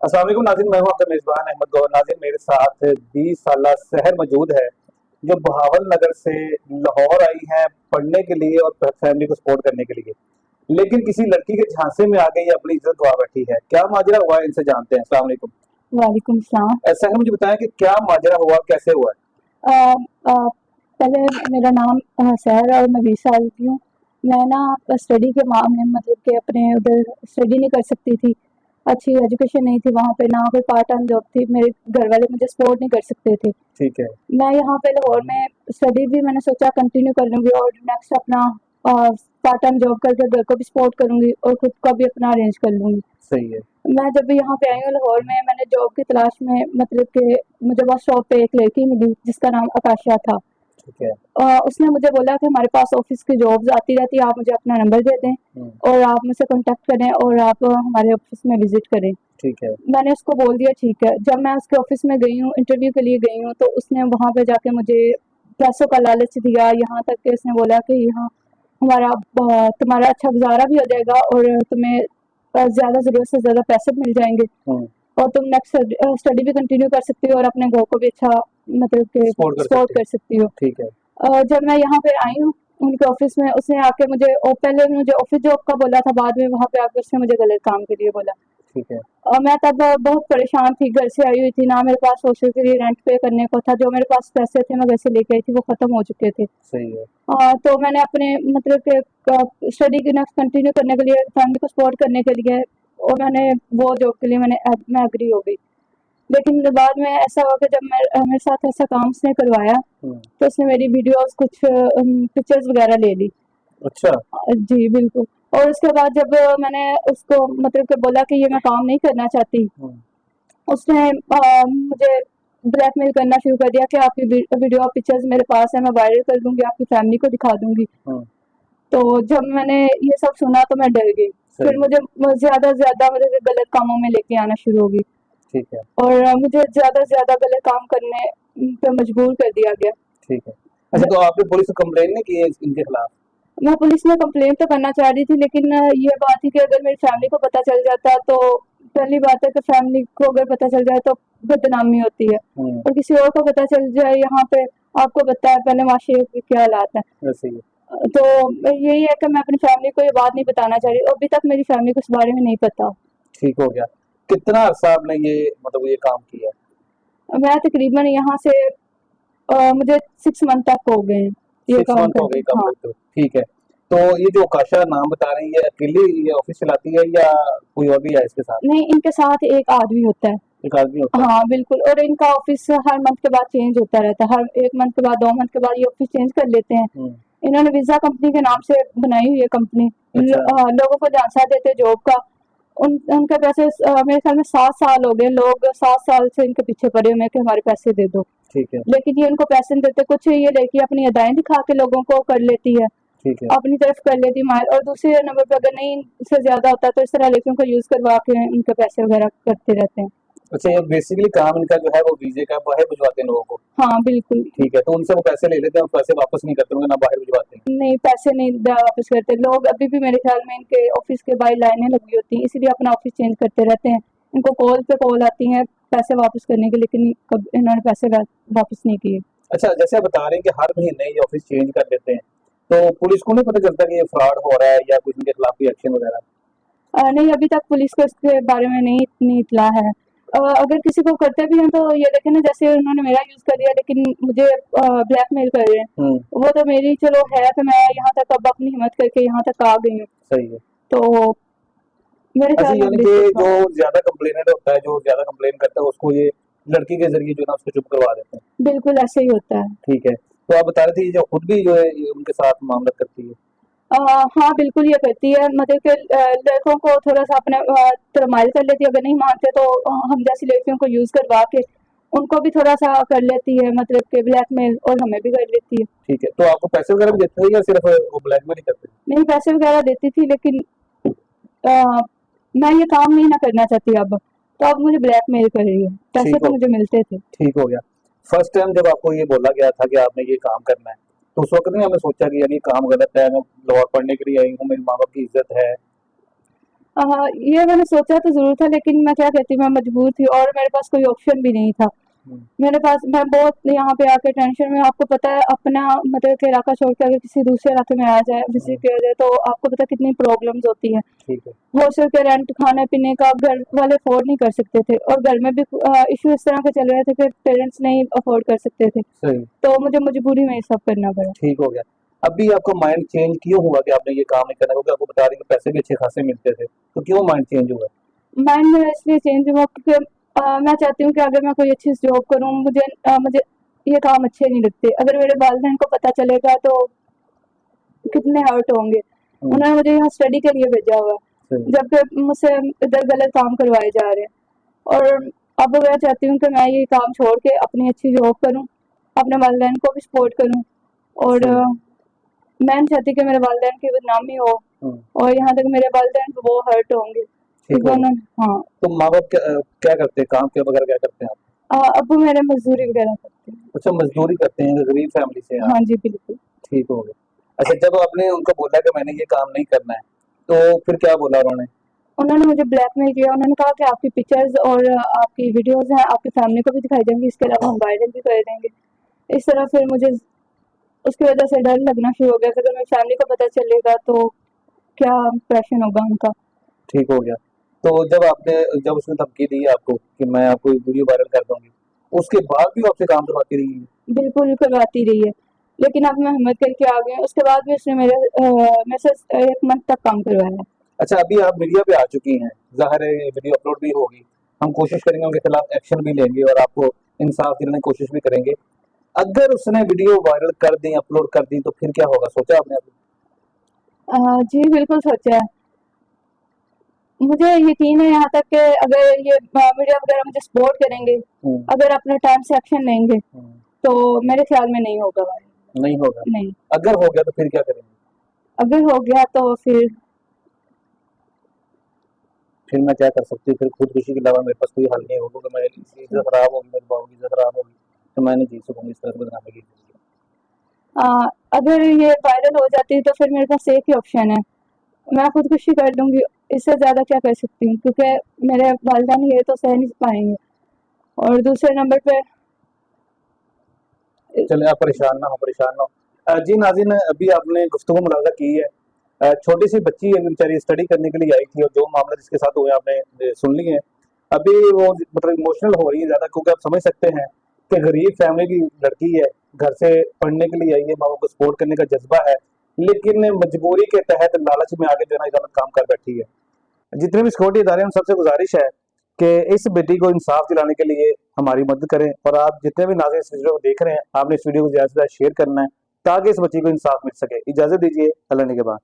अस्सलाम वालेकुम नाज़रीन, मैं हूं आपका मेज़बान अहमद गौहर। नाज़रीन, मेरे साथ 20 साला सहर मौजूद है जो बहावल नगर से लाहौर आई हैं पढ़ने के लिए और फैमिली को सपोर्ट करने के लिए, लेकिन किसी लड़की के झांसे में आ गई, अपनी इज्जत गवा बैठी है। क्या माजरा हुआ है, इनसे जानते हैं। अस्सलाम वालेकुम। वालेकुम सलाम। सहर, मुझे बताएं कि क्या माजरा हुआ, कैसे हुआ है। अ, अ, पहले मेरा नाम सहर और मैं 20 साल की हूँ। मैं ना स्टडी के मामले में मतलब कि अपने उधर स्टडी नहीं कर सकती थी, अच्छी एजुकेशन नहीं थी वहाँ पे, ना कोई पार्ट टाइम जॉब थी, मेरे घर वाले मुझे सपोर्ट नहीं कर सकते थे। ठीक है। मैं यहाँ पे लाहौर में स्टडी भी मैंने सोचा कंटिन्यू कर लूँगी और नेक्स्ट अपना पार्ट टाइम जॉब करके घर को भी सपोर्ट करूँगी और खुद का भी अपना अरेंज कर लूँगी। सही है। मैं जब भी यहाँ पे आई हूँ लाहौर में, मैंने जॉब की तलाश में मतलब कि मुझे बस शॉप पे एक लड़की मिली जिसका नाम आकाशा था। ठीक है। उसने मुझे बोला कि हमारे पास ऑफिस की जॉब्स आती रहती है, आप मुझे अपना नंबर दे दें और आप मुझसे कांटेक्ट करें और आप हमारे ऑफिस में विजिट करें। ठीक है। मैंने उसको बोल दिया ठीक है। जब मैं उसके ऑफिस में गई हूँ, इंटरव्यू के लिए गई हूँ, तो उसने वहाँ पे जाके मुझे पैसों का लालच दिया, यहाँ तक कि उसने बोला कि यहाँ तुम्हारा अच्छा गुजारा भी हो जाएगा और तुम्हें ज़्यादा ज़रूरत से ज़्यादा पैसे मिल जाएंगे और तुम नेक्स्ट स्टडी भी कंटिन्यू कर सकती हो और अपने घर को भी अच्छा मतलब कि सपोर्ट कर सकती हो। ठीक है। जब मैं यहाँ पे आई हूँ उनके ऑफिस में, उसने आके मुझे पहले मुझे ऑफिस जॉब का बोला था, बाद में वहाँ पे आकर उसने मुझे गलत काम के लिए बोला। ठीक है। मैं तब बहुत परेशान थी, घर से आई हुई थी, ना मेरे पास सोशल के लिए रेंट पे करने को था, जो मेरे पास पैसे थे मैं घर से लेके आई थी वो खत्म हो चुके थे। सही है। तो मैंने अपने मतलब कि स्टडी की नेक्स्ट कंटिन्यू करने के लिए, फैमिली को सपोर्ट करने के लिए, और मैंने वो जॉब के लिए मैं एग्री हो गई। लेकिन बाद में ऐसा हुआ कि जब मेरे साथ ऐसा काम उसने करवाया तो उसने मेरी वीडियोस कुछ पिक्चर्स वगैरह ले ली। अच्छा। जी बिल्कुल। और उसके बाद जब मैंने उसको मतलब कि बोला कि ये मैं काम नहीं करना चाहती, उसने मुझे ब्लैकमेल करना शुरू कर दिया कि आपकी वीडियो पिक्चर्स मेरे पास है, मैं वायरल कर दूंगी, आपकी फैमिली को दिखा दूंगी। तो जब मैंने ये सब सुना तो मैं डर गई, फिर मुझे ज्यादा से ज्यादा मुझे गलत कामों में लेके आना शुरू हो गई। ठीक है। और मुझे ज्यादा से ज्यादा गलत काम करने पे मजबूर कर दिया गया। ठीक है। अच्छा, तो आपने पुलिस को कंप्लेन नहीं की है इनके खिलाफ? मैं पुलिस में कंप्लेन तो करना चाह रही थी, लेकिन ये बात थी कि अगर मेरी फैमिली को पता चल जाता तो पहली बात है कि फैमिली को अगर पता चल जाए तो बदनामी होती है, और किसी और को पता चल जाए यहाँ पे, आपको पता है पहले माशरे के क्या हालात है। तो यही है कि मैं अपनी फैमिली को ये बात नहीं बताना चाह रही, अभी तक मेरी फैमिली को इस बारे में नहीं पता। ठीक हो गया। कितना अर्सा आपने ये मतलब ये काम किया? मैं तकरीबन यहाँ से मुझे 6 मंथ तक हो गए ये काम करते। हाँ। ठीक है। तो ये जो आकाशा नाम बता रही है, अकेली ये ऑफिस चलाती है या कोई और भी है इसके साथ? नहीं, इनके साथ एक आदमी होता है। एक आदमी होता है? हाँ बिल्कुल। और इनका ऑफिस हर मंथ के बाद चेंज होता रहता है, हर 1 मंथ के बाद 2 मंथ के बाद ये ऑफिस चेंज कर लेते हैं। इन्होंने वीजा कंपनी के नाम से बनाई हुई है कंपनी। लोगों को झांसा देते जॉब का। उनके पैसे मेरे ख्याल में 7 साल हो गए, लोग 7 साल से इनके पीछे पड़े हुए हैं कि हमारे पैसे दे दो। ठीक है। लेकिन ये उनको पैसे नहीं देते कुछ, ये लड़की अपनी अदाएं दिखा के लोगों को कर लेती है, ठीक है। अपनी तरफ कर लेती है मार, और दूसरे नंबर पर अगर नहीं से ज्यादा होता तो इस तरह लड़कियों को यूज करवा के उनके पैसे वगैरह करते रहते हैं। अच्छा, ये बेसिकली काम इनका जो है वो वीजे का बाहर भिजवाते हैं लोगों को? हाँ बिल्कुल। ठीक है। तो उनसे वो पैसे ले लेते हैं और पैसे वापस नहीं करते होंगे, ना बाहर भिजवाते हैं? नहीं, पैसे नहीं वापस करते लोग, अभी भी मेरे ख्याल में इनके ऑफिस के बाहर लाइनें लगी होती हैं, इसीलिए अपना ऑफिस चेंज करते रहते हैं। इनको कॉल पे कॉल आती हैं पैसे वापस करने के, लेकिन कब इन्होंने पैसे वापस नहीं किए। अच्छा, जैसे आप बता रहे हैं कि हर महीने ये ऑफिस चेंज कर देते हैं, तो पुलिस को नहीं पता चलता कि ये फ्रॉड हो रहा है या कुछ इनके खिलाफ कोई एक्शन वगैरह? नहीं, अभी तक पुलिस को इसके बारे में नहीं इतनी इत्तला है। अगर किसी को करते भी हैं तो ये देखें ना, जैसे उन्होंने मेरा यूज कर लिया लेकिन मुझे ब्लैकमेल कर रहे हैं, वो तो मेरी चलो है कि मैं यहाँ तक अब अपनी हिम्मत करके यहाँ तक आ गई हूँ। सही है। तो मेरे अच्छा, ख्याल में यानी कि जो ज्यादा कंप्लेनेंट होता है, जो ज्यादा कंप्लेन करता है, उसको ये लड़की के जरिए जो है ना उसको चुप करवा देते हैं? बिल्कुल ऐसे ही होता है। ठीक है। तो आप बता रहे थे ये जो खुद भी जो है ये उनके साथ मामला करती है? हाँ बिल्कुल ये करती है, मतलब कि लड़कों को थोड़ा सा अपने तरमाइल कर लेती है, अगर नहीं मानते तो हम जैसी लड़कियों को यूज करवा के उनको भी थोड़ा सा कर लेती है, मतलब कि ब्लैकमेल, और हमें भी कर लेती है। ठीक है। तो आपको पैसे वगैरह भी देते हैं या सिर्फ वो ब्लैकमेल ही करते हैं? नहीं, पैसे वगैरह देती थी, लेकिन अ, मैं ये काम नहीं ना करना चाहती अब, तो अब मुझे ब्लैकमेल कर रही है। पैसे तो मुझे मिलते थे। ठीक हो गया। फर्स्ट टाइम जब आपको ये बोला गया था कि आपने ये काम करना है, तो उस वक्त नहीं आपने सोचा कि यार ये काम गलत है, मैं लाहौर पढ़ने के लिए आई हूँ, मेरी माँ बाप की इज्जत है? ये मैंने सोचा तो ज़रूर था, लेकिन मैं क्या कहती हूँ, मैं मजबूर थी और मेरे पास कोई ऑप्शन भी नहीं था। मेरे पास मैं बहुत यहाँ पे आके टेंशन में, आपको पता है अपना मतलब कि इलाका छोड़ के अगर किसी दूसरे इलाके में आ जाए, विजिट किया जाए, तो आपको पता है कितनी प्रॉब्लम्स होती हैं। ठीक है। हॉस्टल के रेंट, खाने पीने का घर वाले अफोर्ड नहीं कर सकते थे, और घर में भी इशू इस तरह के चल रहे थे कि पेरेंट्स नहीं अफोर्ड कर सकते थे, सही। तो मुझे मजबूरी में ये सब करना पड़ा। ठीक हो गया। अभी आपका माइंड चेंज क्यों हुआ कि आपने ये काम नहीं करना, क्योंकि आपको बता रही कि पैसे भी अच्छे खासे मिलते थे, तो क्यों माइंड चेंज हुआ? माइंड मेरा इसलिए चेंज हुआ क्योंकि मैं चाहती हूँ कि अगर मैं कोई अच्छी जॉब करूँ, मुझे ये काम अच्छे नहीं लगते। अगर मेरे वालिदैन को पता चलेगा तो कितने हर्ट होंगे। उन्होंने मुझे यहाँ स्टडी के लिए भेजा हुआ है, सही। जबकि मुझसे इधर गलत काम करवाए जा रहे हैं। और अब मैं चाहती हूँ कि मैं ये काम छोड़ के अपनी अच्छी जॉब करूँ, अपने वालिदैन को भी सपोर्ट करूँ, और मैं नहीं चाहती कि मेरे वालिदैन की बदनामी हो, और यहाँ तक मेरे वालिदैन वो हर्ट होंगे ठीक क्योंकि हो। उन्होंने। हाँ। तो माँ बाप क्या करते हैं, काम के वगैरह क्या करते हैं आप? अब्बू मेरे मजदूरी वगैरह करते हैं। अच्छा, मजदूरी करते हैं, गरीब फैमिली से हैं आप। हाँ जी, बिल्कुल। ठीक हो गया। अच्छा, जब आपने उनको बोला कि मैंने ये काम नहीं करना है, तो फिर क्या बोला उन्होंने? उन्होंने मुझे ब्लैकमेल किया। उन्होंने कहा कि आपकी पिक्चर्स और आपकी वीडियोज़ हैं, आपकी फैमिली को भी दिखाई देंगी, इसके अलावा हम वायरल भी कर देंगे। इस तरह फिर मुझे उसकी वजह से डर लगना शुरू हो गया कि अगर मेरी फैमिली को पता चलेगा तो क्या इम्प्रेशन होगा उनका। ठीक हो गया। तो जब उसने धमकी दी आपको कि मैं आपको वीडियो वायरल कर दूँगी, उसके बाद भी वो आपसे काम करवाती रही है? बिल्कुल करवाती रही है, लेकिन अब मैं हिम्मत करके आ गई हूँ। उसके बाद भी उसने मेरे से 1 मंथ तक काम करवाया। अच्छा, अभी आप मीडिया पे आ चुकी हैं, ज़ाहिर है ये वीडियो अपलोड भी होगी। हम कोशिश करेंगे, उनके खिलाफ एक्शन भी लेंगे और आपको इंसाफ दिलाने की कोशिश भी करेंगे। अगर उसने वीडियो वायरल कर दी, अपलोड कर दी, तो फिर क्या होगा, सोचा आपने अभी? जी, बिल्कुल सोचा है। मुझे यकीन है यहाँ तक कि अगर ये मीडिया वगैरह मुझे सपोर्ट करेंगे, अगर अपने टाइम से एक्शन लेंगे, तो मेरे ख्याल में नहीं होगा वायरल। नहीं होगा? नहीं। अगर हो गया तो फिर क्या करेंगे? अगर हो गया तो फिर मैं क्या कर सकती हूँ? फिर खुदकुशी के अलावा मेरे पास कोई हल नहीं होगा, कि मैं इज़्ज़त खराब होगी, मेरी बहू की इज़्ज़त खराब होगी, तो मैं नहीं जी सकूँगी इस तरह से बदनामी की ज़िंदगी। अगर ये वायरल हो जाती है तो फिर मेरे पास एक ही ऑप्शन है, मैं खुदकुशी कर लूँगी। इससे ज़्यादा क्या कर सकती हूँ, क्योंकि मेरे वालिदैन ये तो सह नहीं पाएँगे। और दूसरे नंबर पे चलें, आप परेशान ना हो, परेशान ना हो। जी नाज़रीन, अभी आपने गुफ्तगू मुलाज़ा की है। छोटी सी बच्ची है बेचारी, स्टडी करने के लिए आई थी, और जो मामला जिसके साथ हुए आपने सुन लिए हैं। अभी वो मतलब इमोशनल हो रही है ज़्यादा, क्योंकि आप समझ सकते हैं कि गरीब फैमिली की लड़की है, घर से पढ़ने के लिए आई है, माँ बाप को सपोर्ट करने का जज्बा है, लेकिन मजबूरी के तहत लालच में आके जो है ना गलत काम कर बैठी है। जितने भी सिक्योरिटी इदारे हैं, उन सबसे गुजारिश है कि इस बेटी को इंसाफ दिलाने के लिए हमारी मदद करें, और आप जितने भी नाज़रीन इस वीडियो को देख रहे हैं, आपने इस वीडियो को ज़्यादा से ज़्यादा शेयर करना है, ताकि इस बच्ची को इंसाफ मिल सके। इजाज़त दीजिए, अल्लाह ने के बाद।